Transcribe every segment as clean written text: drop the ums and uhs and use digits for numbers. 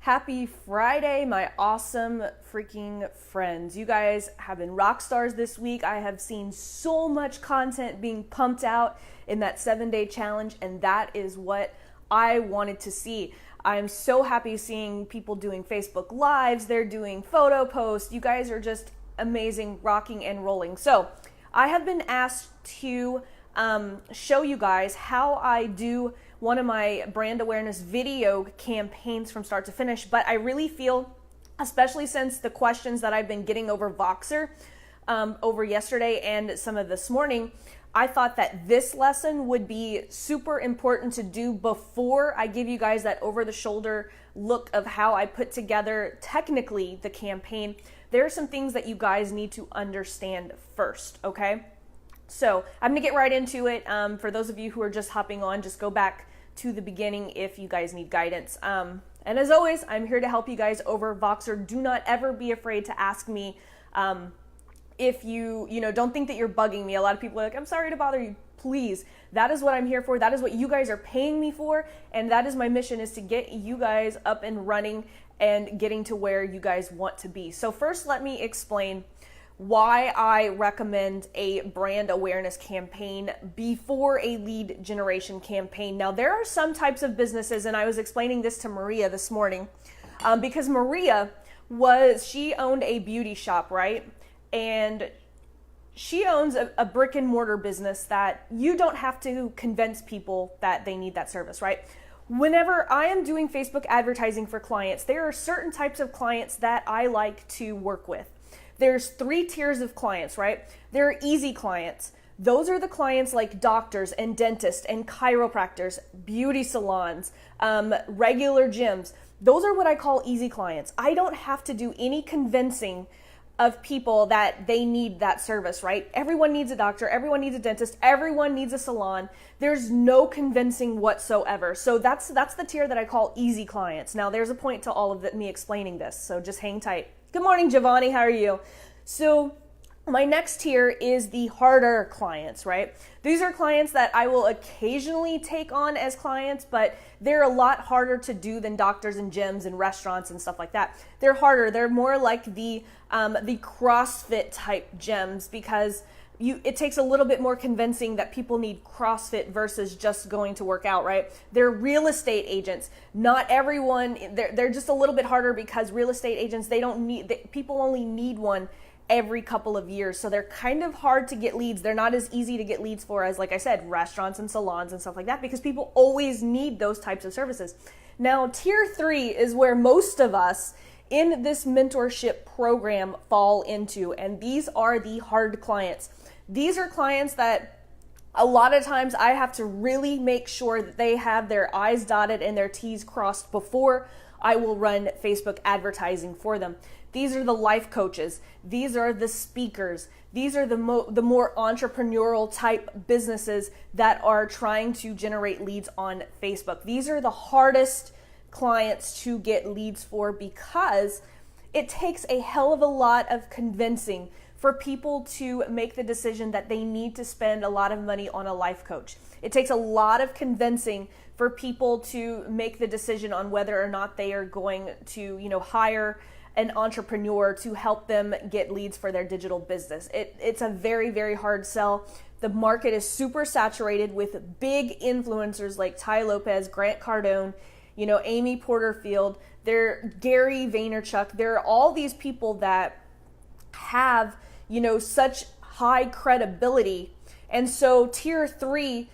Happy Friday, my awesome freaking friends. You guys have been rock stars this week. I have seen so much content being pumped out in that 7-day challenge, and that is what I wanted to see. I'm so happy seeing people doing Facebook Lives. They're doing photo posts. You guys are just amazing, rocking and rolling. So I have been asked to show you guys how I do one of my brand awareness video campaigns from start to finish, but I really feel, especially since the questions that I've been getting over Voxer over yesterday and some of this morning, I thought that this lesson would be super important to do before I give you guys that over-the-shoulder look of how I put together technically the campaign. There are some things that you guys need to understand first, okay? So I'm gonna get right into it. For those of you who are just hopping on, just go back to the beginning if you guys need guidance. And as always, I'm here to help you guys over Voxer. Do not ever be afraid to ask me if you don't think that you're bugging me. A lot of people are like, I'm sorry to bother you. Please, that is what I'm here for. That is what you guys are paying me for. And that is my mission, is to get you guys up and running and getting to where you guys want to be. So first, let me explain why I recommend a brand awareness campaign before a lead generation campaign. Now, there are some types of businesses, and I was explaining this to Maria this morning, because Maria she owned a beauty shop, right? And she owns a brick and mortar business that you don't have to convince people that they need that service, right? Whenever I am doing Facebook advertising for clients, there are certain types of clients that I like to work with. There's 3 tiers of clients, right? There are easy clients. Those are the clients like doctors and dentists and chiropractors, beauty salons, regular gyms. Those are what I call easy clients. I don't have to do any convincing of people that they need that service, right? Everyone needs a doctor, everyone needs a dentist, everyone needs a salon. There's no convincing whatsoever. So that's the tier that I call easy clients. Now, there's a point to all of me explaining this, so just hang tight. Good morning, Giovanni. How are you? So my next tier is the harder clients, right? These are clients that I will occasionally take on as clients, but they're a lot harder to do than doctors and gyms and restaurants and stuff like that. They're harder. They're more like the CrossFit type gyms, because it takes a little bit more convincing that people need CrossFit versus just going to work out, right? They're real estate agents. Not everyone, they're just a little bit harder, because real estate agents, people only need one every couple of years. So they're kind of hard to get leads. They're not as easy to get leads for as, like I said, restaurants and salons and stuff like that, because people always need those types of services. Now, tier 3 is where most of us in this mentorship program fall into, and these are the hard clients. These are clients that a lot of times I have to really make sure that they have their I's dotted and their T's crossed before I will run Facebook advertising for them. These are the life coaches. These are the speakers. These are the more entrepreneurial type businesses that are trying to generate leads on Facebook. These are the hardest clients to get leads for, because it takes a hell of a lot of convincing for people to make the decision that they need to spend a lot of money on a life coach. It takes a lot of convincing for people to make the decision on whether or not they are going to, hire an entrepreneur to help them get leads for their digital business. It's a very, very hard sell. The market is super saturated with big influencers like Tai Lopez, Grant Cardone, Amy Porterfield, Gary Vaynerchuk. There are all these people that have, such high credibility. And so tier 3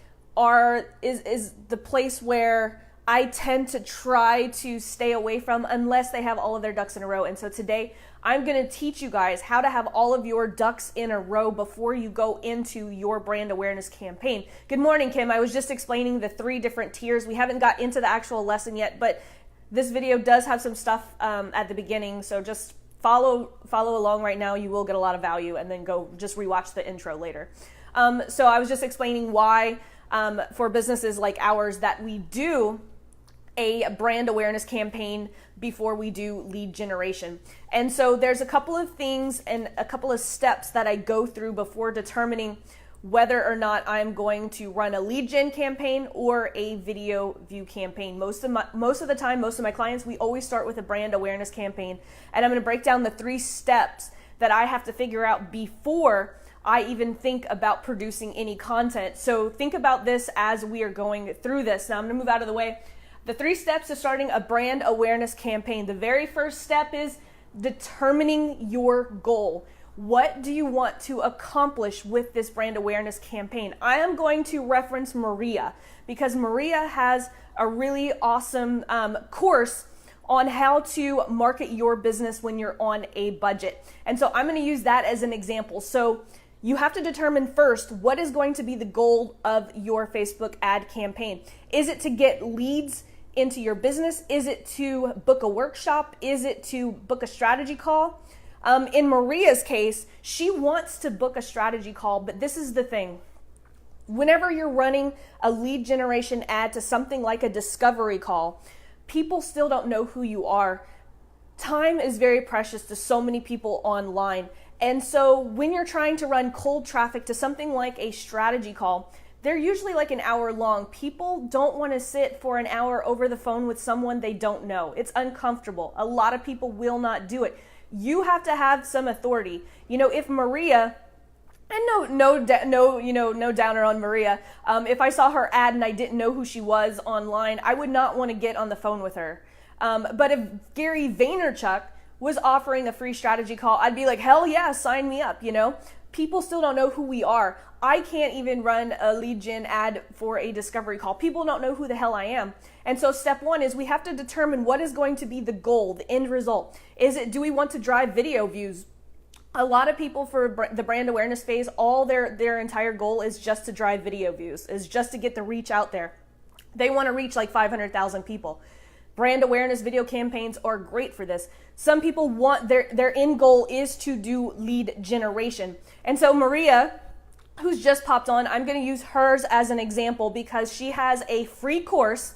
is the place where I tend to try to stay away from, unless they have all of their ducks in a row. And so today I'm going to teach you guys how to have all of your ducks in a row before you go into your brand awareness campaign. Good morning, Kim. I was just explaining the 3 different tiers. We haven't got into the actual lesson yet, but this video does have some stuff at the beginning. So just follow along right now. You will get a lot of value, and then go just rewatch the intro later. So I was just explaining why for businesses like ours that we do a brand awareness campaign before we do lead generation. And so there's a couple of things and a couple of steps that I go through before determining whether or not I'm going to run a lead gen campaign or a video view campaign. Most of the time, most of my clients, we always start with a brand awareness campaign, and I'm going to break down the 3 steps that I have to figure out before I even think about producing any content. So think about this as we are going through this. Now I'm going to move out of the way. The 3 steps to starting a brand awareness campaign. The very first step is determining your goal. What do you want to accomplish with this brand awareness campaign? I am going to reference Maria because Maria has a really awesome course on how to market your business when you're on a budget. And so I'm going to use that as an example. So you have to determine first what is going to be the goal of your Facebook ad campaign. Is it to get leads into your business? Is it to book a workshop? Is it to book a strategy call? In Maria's case, she wants to book a strategy call, but this is the thing. Whenever you're running a lead generation ad to something like a discovery call, people still don't know who you are. Time is very precious to so many people online. And so when you're trying to run cold traffic to something like a strategy call, they're usually like an hour long. People don't want to sit for an hour over the phone with someone they don't know. It's uncomfortable. A lot of people will not do it. You have to have some authority. You know, if Maria, and no downer on Maria, if I saw her ad and I didn't know who she was online, I would not want to get on the phone with her. But if Gary Vaynerchuk was offering a free strategy call, I'd be like, hell yeah, sign me up, you know? People still don't know who we are. I can't even run a lead gen ad for a discovery call. People don't know who the hell I am. And so step 1 is we have to determine what is going to be the goal, the end result. Do we want to drive video views? A lot of people for the brand awareness phase, all their entire goal is just to drive video views, is just to get the reach out there. They want to reach like 500,000 people. Brand awareness video campaigns are great for this. Some people want their end goal is to do lead generation. And so Maria, who's just popped on, I'm going to use hers as an example because she has a free course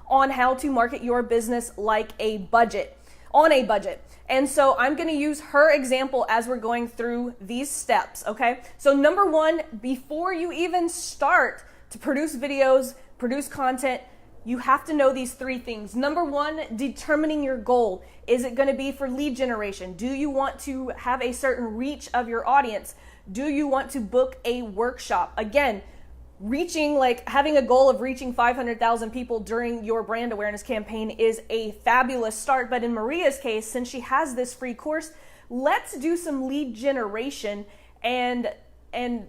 on how to market your business like on a budget. And so I'm going to use her example as we're going through these steps, okay? So number 1, before you even start to produce videos, produce content, you have to know these 3 things. Number 1, determining your goal. Is it going to be for lead generation? Do you want to have a certain reach of your audience? Do you want to book a workshop? Again, having a goal of reaching 500,000 people during your brand awareness campaign is a fabulous start. But in Maria's case, since she has this free course, let's do some lead generation and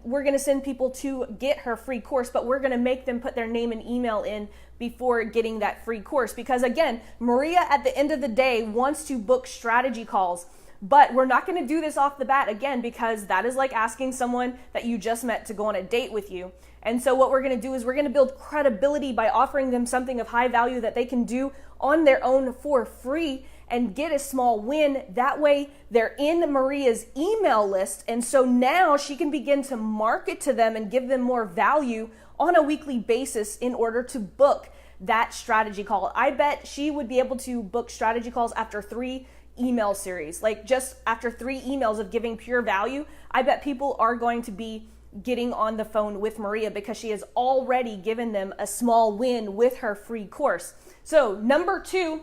we're going to send people to get her free course, but we're going to make them put their name and email in before getting that free course. Because again, Maria at the end of the day wants to book strategy calls, but we're not going to do this off the bat again, because that is like asking someone that you just met to go on a date with you. And so what we're going to do is we're going to build credibility by offering them something of high value that they can do on their own for free and get a small win. That way they're in Maria's email list. And so now she can begin to market to them and give them more value on a weekly basis in order to book that strategy call. I bet she would be able to book strategy calls after 3 email series. Like just after 3 emails of giving pure value, I bet people are going to be getting on the phone with Maria because she has already given them a small win with her free course. So number 2,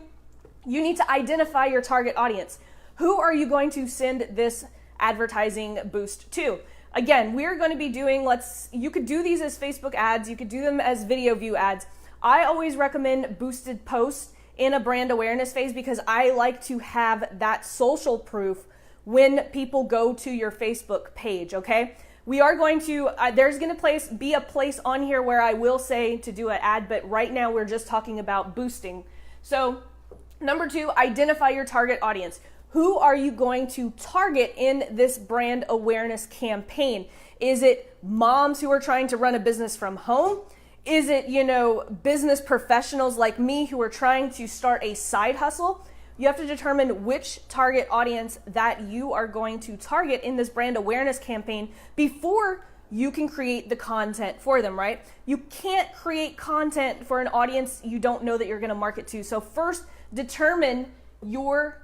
you need to identify your target audience. Who are you going to send this advertising boost to? Again, we're going to be doing, you could do these as Facebook ads, you could do them as video view ads. I always recommend boosted posts in a brand awareness phase because I like to have that social proof when people go to your Facebook page, okay? We are going to, there's going to be a place on here where I will say to do an ad, but right now we're just talking about boosting. So number 2, identify your target audience. Who are you going to target in this brand awareness campaign? Is it moms who are trying to run a business from home? Is it, business professionals like me who are trying to start a side hustle? You have to determine which target audience that you are going to target in this brand awareness campaign before you can create the content for them, right? You can't create content for an audience you don't know that you're going to market to. So first, determine your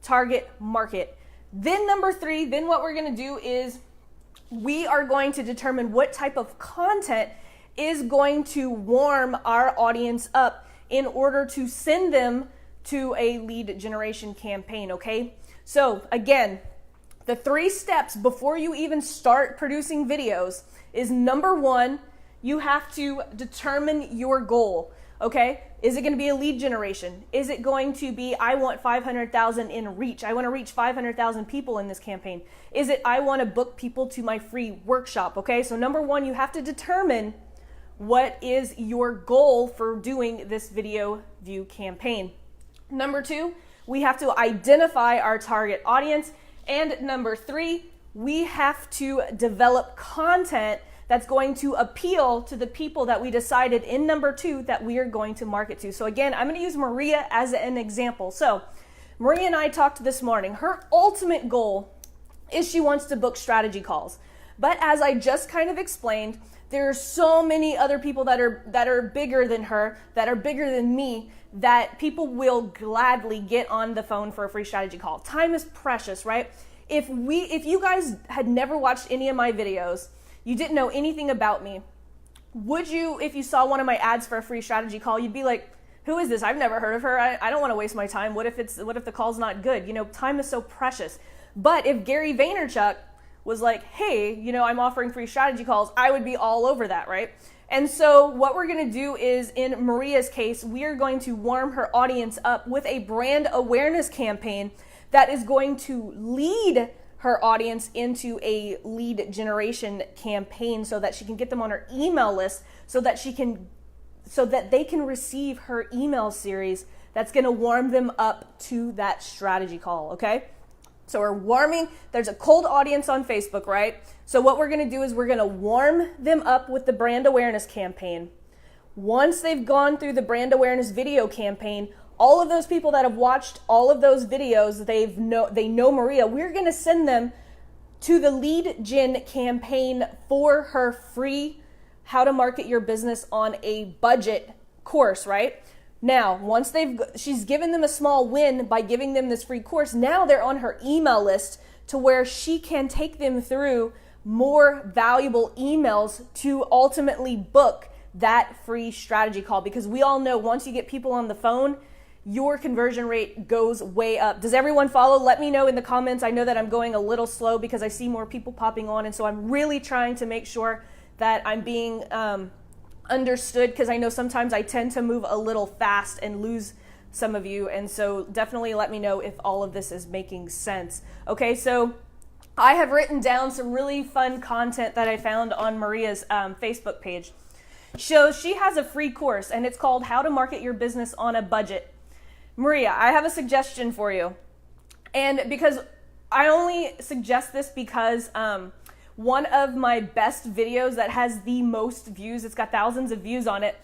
target market. Then number 3, then what we're going to do is we are going to determine what type of content is going to warm our audience up in order to send them to a lead generation campaign, okay? So again, the 3 steps before you even start producing videos is number 1, you have to determine your goal, okay? Is it going to be a lead generation? Is it going to be, I want 500,000 in reach? I want to reach 500,000 people in this campaign. Is it, I want to book people to my free workshop, okay? So number 1, you have to determine what is your goal for doing this video view campaign. Number 2, we have to identify our target audience. And number 3, we have to develop content that's going to appeal to the people that we decided in number 2 that we are going to market to. So again, I'm going to use Maria as an example. So Maria and I talked this morning. Her ultimate goal is she wants to book strategy calls. But as I just kind of explained, there are so many other people that are bigger than her, that are bigger than me, that people will gladly get on the phone for a free strategy call. Time is precious, right? If you guys had never watched any of my videos, you didn't know anything about me, would you, if you saw one of my ads for a free strategy call, you'd be like, who is this? I've never heard of her. I don't want to waste my time. What if the call's not good? You know, time is so precious. But if Gary Vaynerchuk was like, hey, you know, I'm offering free strategy calls, I would be all over that, right? And so what we're going to do is, in Maria's case, we are going to warm her audience up with a brand awareness campaign that is going to lead her audience into a lead generation campaign so that she can get them on her email list, so that they can receive her email series that's going to warm them up to that strategy call, okay? So we're warming, there's a cold audience on Facebook, right? So what we're going to do is we're going to warm them up with the brand awareness campaign. Once they've gone through the brand awareness video campaign, all of those people that have watched all of those videos, they know Maria, we're going to send them to the lead gen campaign for her free How to Market Your Business on a Budget course, right? Now, once she's given them a small win by giving them this free course, now they're on her email list to where she can take them through more valuable emails to ultimately book that free strategy call. Because we all know once you get people on the phone, your conversion rate goes way up. Does everyone follow? Let me know in the comments. I know that I'm going a little slow because I see more people popping on, and so I'm really trying to make sure that I'm being understood, because I know sometimes I tend to move a little fast and lose some of you, and so definitely let me know if all of this is making sense. Okay, so I have written down some really fun content that I found on Maria's Facebook page. So she has a free course, and it's called How to Market Your Business on a Budget. Maria, I have a suggestion for you, and because I only suggest this because one of my best videos that has the most views, it's got thousands of views on it,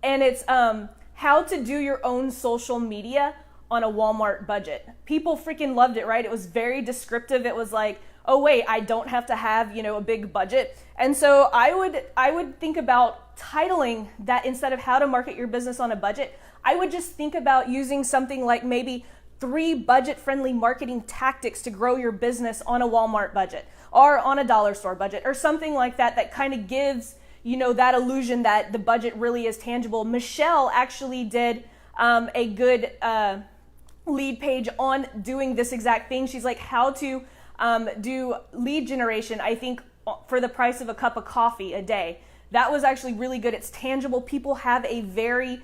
and it's how to do your own social media on a Walmart budget. People freaking loved it, right? It was very descriptive. It was like, oh wait, I don't have to have, you know, a big budget. And so I would think about titling that, instead of How to Market Your Business on a Budget, I would just think about using something like maybe 3 budget-friendly marketing tactics to grow your business on a Walmart budget, or on a dollar store budget, or something like that, that kind of gives, you know, that illusion that the budget really is tangible. Michelle actually did a good lead page on doing this exact thing. She's like, how to do lead generation, I think, for the price of a cup of coffee a day. That was actually really good. It's tangible. People have a very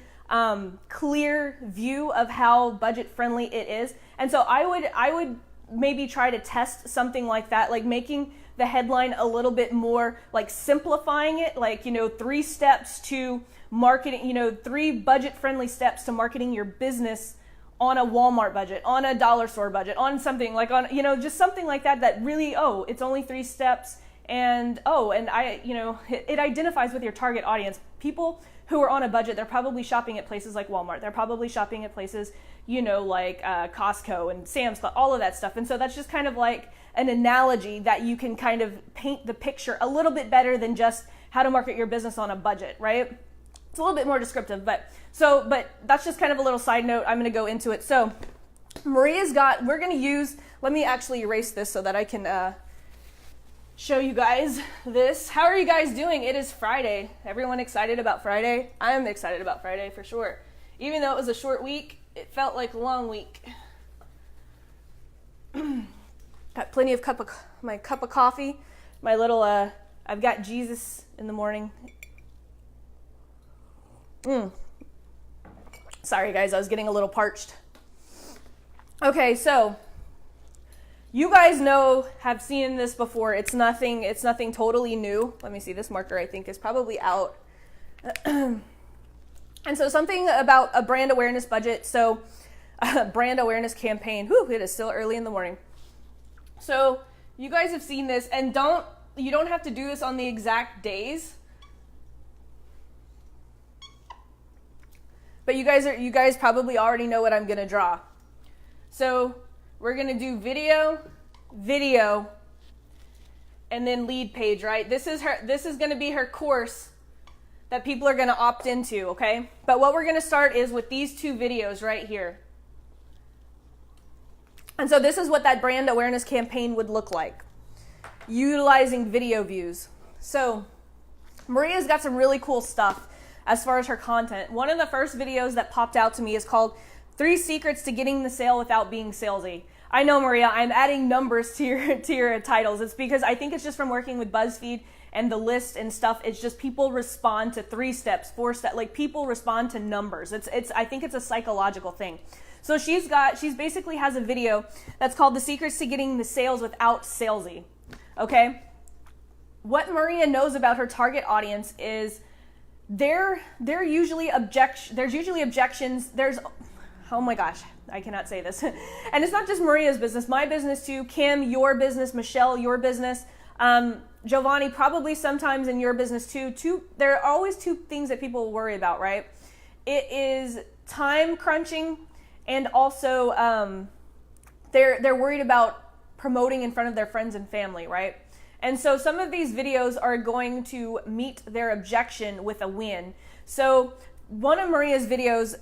clear view of how budget friendly it is. And so I would maybe try to test something like that, like making the headline a little bit more, like simplifying it, like, you know, 3 steps to marketing, you know, 3 budget friendly steps to marketing your business on a Walmart budget, on a dollar store budget, on something like, on, you know, just something like that, that really, oh, it's only 3 steps. And I, you know, it identifies with your target audience. People who are on a budget, they're probably shopping at places like Walmart. They're probably shopping at places, you know, like Costco and Sam's Club, all of that stuff. And so that's just kind of like an analogy that you can kind of paint the picture a little bit better than just how to market your business on a budget, right? It's a little bit more descriptive, but that's just kind of a little side note. I'm going to go into it. So we're going to use, let me actually erase this so that I can show you guys this. How are you guys doing? It is Friday. Everyone excited about Friday? I'm excited about Friday for sure. Even though it was a short week, it felt like a long week. Got plenty of my cup of coffee, my little, I've got Jesus in the morning. Sorry guys, I was getting a little parched. Okay, so you guys have seen this before. It's nothing totally new. Let me see, this marker I think is probably out. And so something about a brand awareness budget. So brand awareness campaign. Whew, it is still early in the morning. So you guys have seen this, and you don't have to do this on the exact days. But you guys probably already know what I'm going to draw. So we're going to do video, and then lead page, right? This is going to be her course that people are going to opt into, okay? But what we're going to start is with these two videos right here. And so this is what that brand awareness campaign would look like, utilizing video views. So Maria's got some really cool stuff as far as her content. One of the first videos that popped out to me is called 3 Secrets to Getting the Sale Without Being Salesy. I know, Maria, I'm adding numbers to your titles. It's because I think it's just from working with BuzzFeed and the list and stuff. It's just people respond to 3 steps, 4 steps. Like people respond to numbers. I think it's a psychological thing. So she basically has a video that's called The Secrets to Getting the Sales Without Salesy. Okay? What Maria knows about her target audience is there's usually objections. Oh my gosh, I cannot say this. And it's not just Maria's business, my business too. Kim, your business. Michelle, your business. Giovanni, probably sometimes in your business too. There are always 2 things that people worry about, right? It is time crunching, and also they're worried about promoting in front of their friends and family, right? And so some of these videos are going to meet their objection with a win. So one of Maria's videos,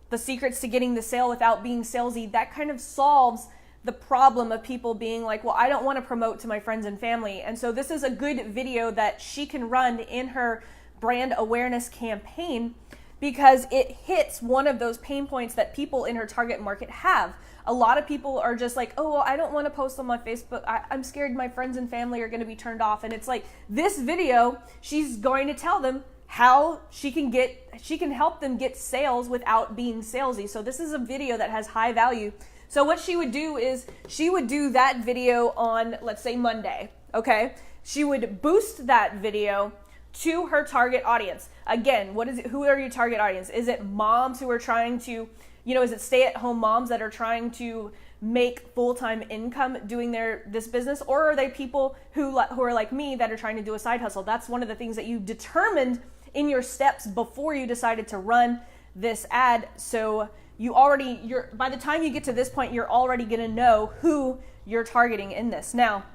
The Secrets to Getting the Sale Without Being Salesy, that kind of solves the problem of people being like, well, I don't want to promote to my friends and family. And so this is a good video that she can run in her brand awareness campaign, because it hits one of those pain points that people in her target market have. A lot of people are just like, oh, well, I don't want to post on my Facebook. I'm scared my friends and family are going to be turned off. And it's like, this video, she's going to tell them how she can help them get sales without being salesy. So this is a video that has high value. So what she would do is she would do that video on, let's say, Monday, okay? She would boost that video to her target audience. Again, who are your target audience? Is it moms who are trying to, is it stay-at-home moms that are trying to make full-time income doing this business? Or are they people who are like me that are trying to do a side hustle? That's one of the things that you determined in your steps before you decided to run this ad. So by the time you get to this point, you're already going to know who you're targeting in this. Now,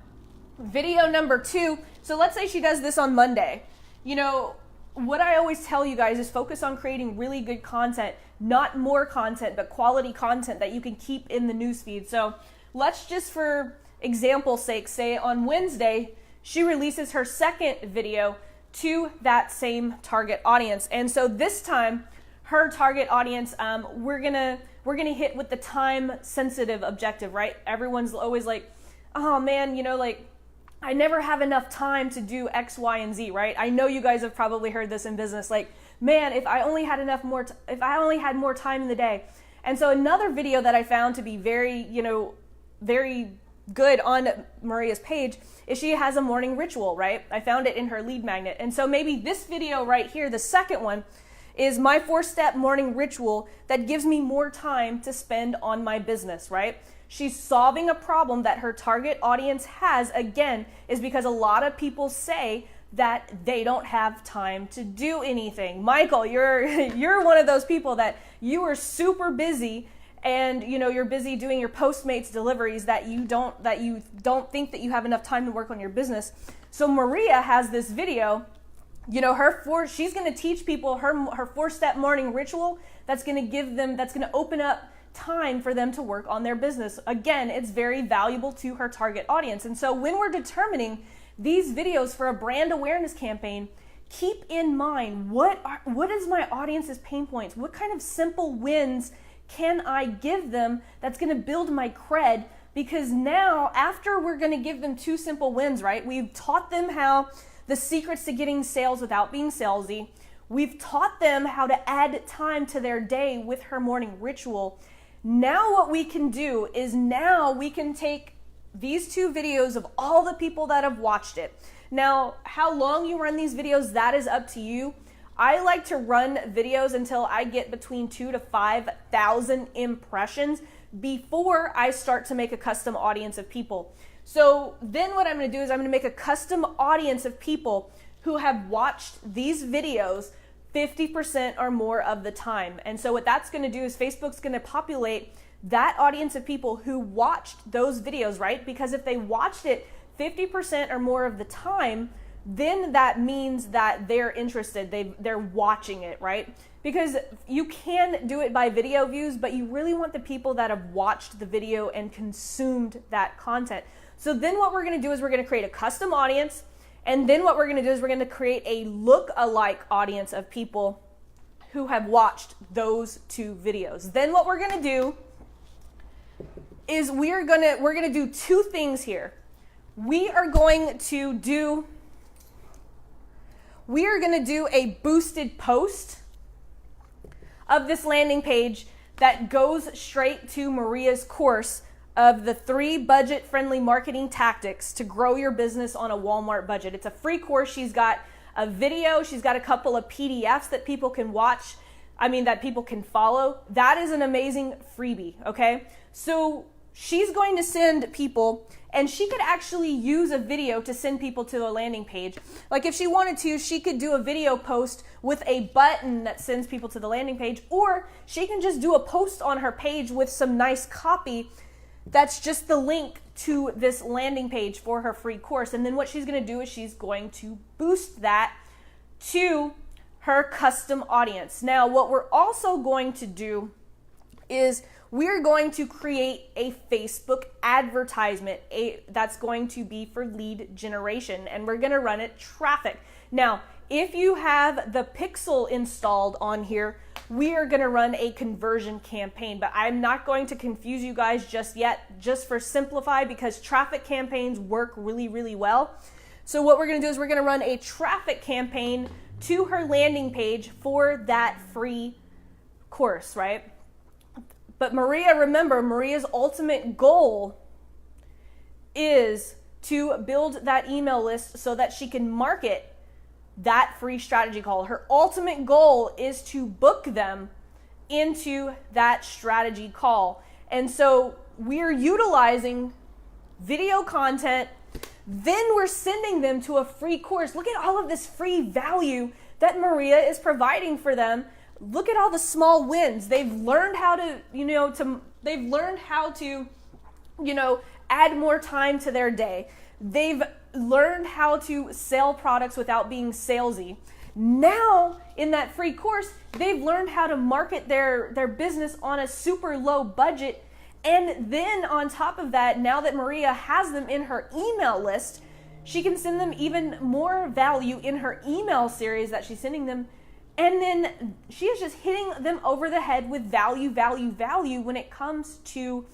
video number 2. So let's say she does this on Monday. What I always tell you guys is focus on creating really good content, not more content, but quality content that you can keep in the newsfeed. So let's just, for example's sake, say on Wednesday, she releases her second video to that same target audience. And so this time, her target audience, we're gonna hit with the time sensitive objective, right? Everyone's always like, oh man, I never have enough time to do X, Y, and Z, right? I know you guys have probably heard this in business, like, man, if I only had more time in the day. And so another video that I found to be very good on Maria's page is she has a morning ritual, right? I found it in her lead magnet. And so maybe this video right here, the second one, is my 4-step morning ritual that gives me more time to spend on my business, right? She's solving a problem that her target audience has, again, is because a lot of people say that they don't have time to do anything. Michael, you're one of those people that you are super busy, and you're busy doing your Postmates deliveries that you don't think that you have enough time to work on your business. So Maria has this video, she's going to teach people her 4-step morning ritual that's going to open up time for them to work on their business. Again, it's very valuable to her target audience. And so when we're determining these videos for a brand awareness campaign, keep in mind what is my audience's pain points? What kind of simple wins can I give them that's going to build my cred? Because now, after we're going to give them 2 simple wins, right? We've taught them how the secrets to getting sales without being salesy. We've taught them how to add time to their day with her morning ritual. Now what we can do is now we can take these 2 videos of all the people that have watched it. Now, how long you run these videos, that is up to you. I like to run videos until I get between 2,000 to 5,000 impressions before I start to make a custom audience of people. So then what I'm going to do is I'm going to make a custom audience of people who have watched these videos 50% or more of the time. And so what that's going to do is Facebook's going to populate that audience of people who watched those videos, right? Because if they watched it 50% or more of the time, then that means that they're interested. They're watching it, right? Because you can do it by video views, but you really want the people that have watched the video and consumed that content. So then what we're going to do is we're going to create a custom audience. And then what we're going to do is we're going to create a look-alike audience of people who have watched those 2 videos. Then what we're going to do is we're going to do 2 things here. We are going to do a boosted post of this landing page that goes straight to Maria's course of the 3 budget-friendly marketing tactics to grow your business on a Walmart budget. It's a free course. She's got a video. She's got a couple of PDFs that people can watch. That people can follow. That is an amazing freebie, okay? So she's going to send people, and she could actually use a video to send people to a landing page. Like if she wanted to, she could do a video post with a button that sends people to the landing page, or she can just do a post on her page with some nice copy that's just the link to this landing page for her free course. And then what she's going to do is she's going to boost that to her custom audience. Now, what we're also going to do is we're going to create a Facebook advertisement that's going to be for lead generation, and we're going to run it traffic. Now, if you have the Pixel installed on here, we are going to run a conversion campaign, but I'm not going to confuse you guys just yet, just for simplify, because traffic campaigns work really, really well. So what we're going to do is we're going to run a traffic campaign to her landing page for that free course, right? But Maria, remember, Maria's ultimate goal is to build that email list so that she can market that free strategy call. Her ultimate goal is to book them into that strategy call. And so we're utilizing video content, then we're sending them to a free course. Look at all of this free value that Maria is providing for them. Look at all the small wins. They've learned how to, add more time to their day. They've learned how to sell products without being salesy. Now, in that free course, they've learned how to market their business on a super low budget. And then on top of that, now that Maria has them in her email list, she can send them even more value in her email series that she's sending them. And then she is just hitting them over the head with value when it comes to,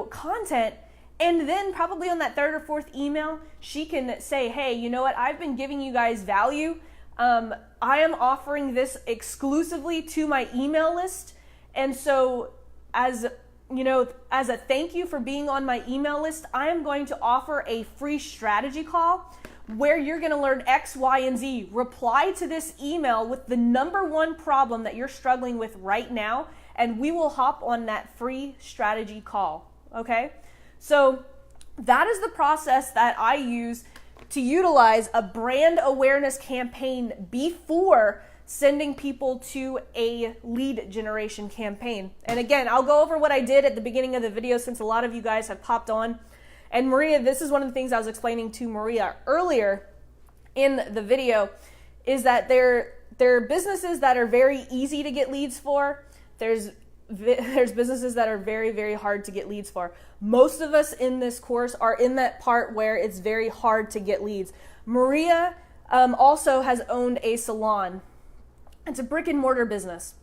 content. And then probably on that 3rd or 4th email, she can say, hey, you know what? I've been giving you guys value. I am offering this exclusively to my email list. And so as a thank you for being on my email list, I am going to offer a free strategy call where you're going to learn X, Y, and Z. Reply to this email with the number 1 problem that you're struggling with right now, and we will hop on that free strategy call, okay? So that is the process that I use to utilize a brand awareness campaign before sending people to a lead generation campaign. And again, I'll go over what I did at the beginning of the video since a lot of you guys have popped on. And Maria, this is one of the things I was explaining to Maria earlier in the video, is that there are businesses that are very easy to get leads for. There's there's businesses that are very, very hard to get leads for. Most of us in this course are in that part where it's very hard to get leads. Maria also has owned a salon. It's a brick and mortar business.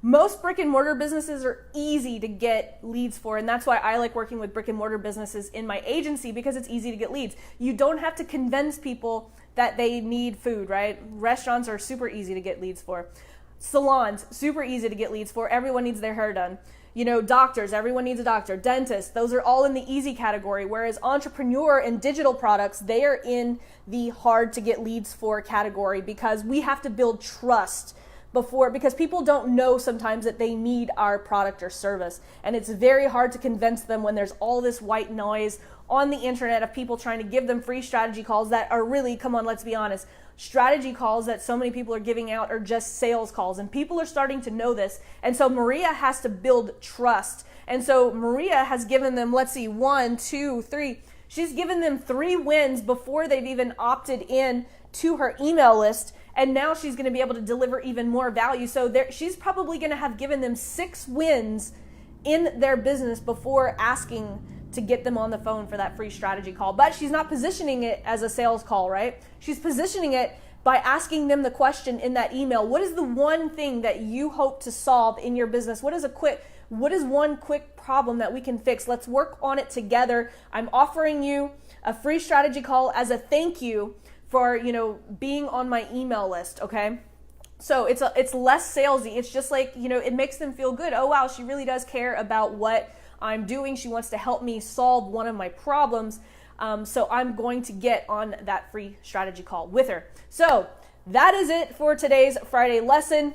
Most brick and mortar businesses are easy to get leads for, and that's why I like working with brick and mortar businesses in my agency, because it's easy to get leads. You don't have to convince people that they need food, right? Restaurants are super easy to get leads for. Salons, super easy to get leads for. Everyone needs their hair done. You know, doctors, everyone needs a doctor. Dentists, those are all in the easy category, whereas entrepreneur and digital products, they are in the hard to get leads for category, because we have to build trust because people don't know sometimes that they need our product or service. And it's very hard to convince them when there's all this white noise on the internet of people trying to give them free strategy calls that are really, come on, let's be honest, strategy calls that so many people are giving out are just sales calls, and people are starting to know this. And so Maria has to build trust. And so Maria has given them, let's see, 1, 2, 3. She's given them 3 wins before they've even opted in to her email list. And now she's going to be able to deliver even more value. So she's probably going to have given them 6 wins in their business before asking to get them on the phone for that free strategy call. But she's not positioning it as a sales call, right? She's positioning it by asking them the question in that email. What is the one thing that you hope to solve in your business? What is one quick problem that we can fix? Let's work on it together. I'm offering you a free strategy call as a thank you for, being on my email list, okay? So it's less salesy. It's just like, it makes them feel good. Oh, wow, she really does care about what I'm doing. She wants to help me solve one of my problems. So I'm going to get on that free strategy call with her. So that is it for today's Friday lesson.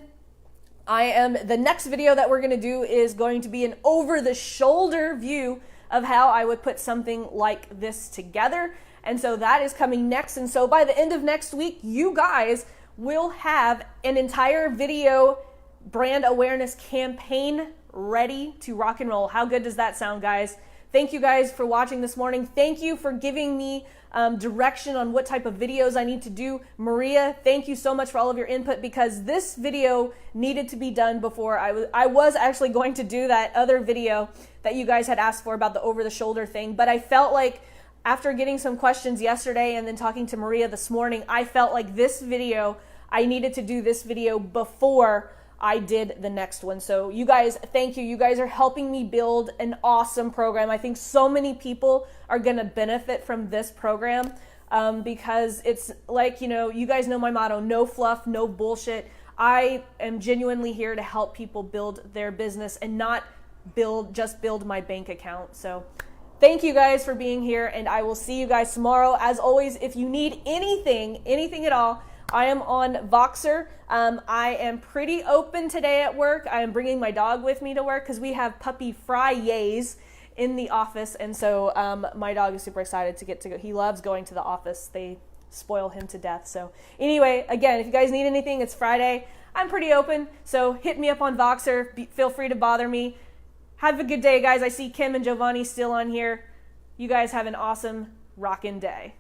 The next video that we're going to do is going to be an over-the-shoulder view of how I would put something like this together. And so that is coming next. And so by the end of next week, you guys will have an entire video brand awareness campaign ready to rock and roll. How good does that sound, guys? Thank you guys for watching this morning. Thank you for giving me direction on what type of videos I need to do. Maria, thank you so much for all of your input, because this video needed to be done before I was actually going to do that other video that you guys had asked for about the over-the-shoulder thing. But I felt like after getting some questions yesterday and then talking to Maria this morning, I felt like I needed to do this video before I did the next one. So you guys, thank you. You guys are helping me build an awesome program. I think so many people are going to benefit from this program because it's like, you guys know my motto, no fluff, no bullshit. I am genuinely here to help people build their business and not just build my bank account. So thank you guys for being here, and I will see you guys tomorrow. As always, if you need anything at all, I am on Voxer. I am pretty open today at work. I am bringing my dog with me to work because we have puppy Fridays in the office, and so my dog is super excited to get to go. He loves going to the office. They spoil him to death. So anyway, again, if you guys need anything, it's Friday. I'm pretty open, so hit me up on Voxer. Feel free to bother me. Have a good day, guys. I see Kim and Giovanni still on here. You guys have an awesome rockin' day.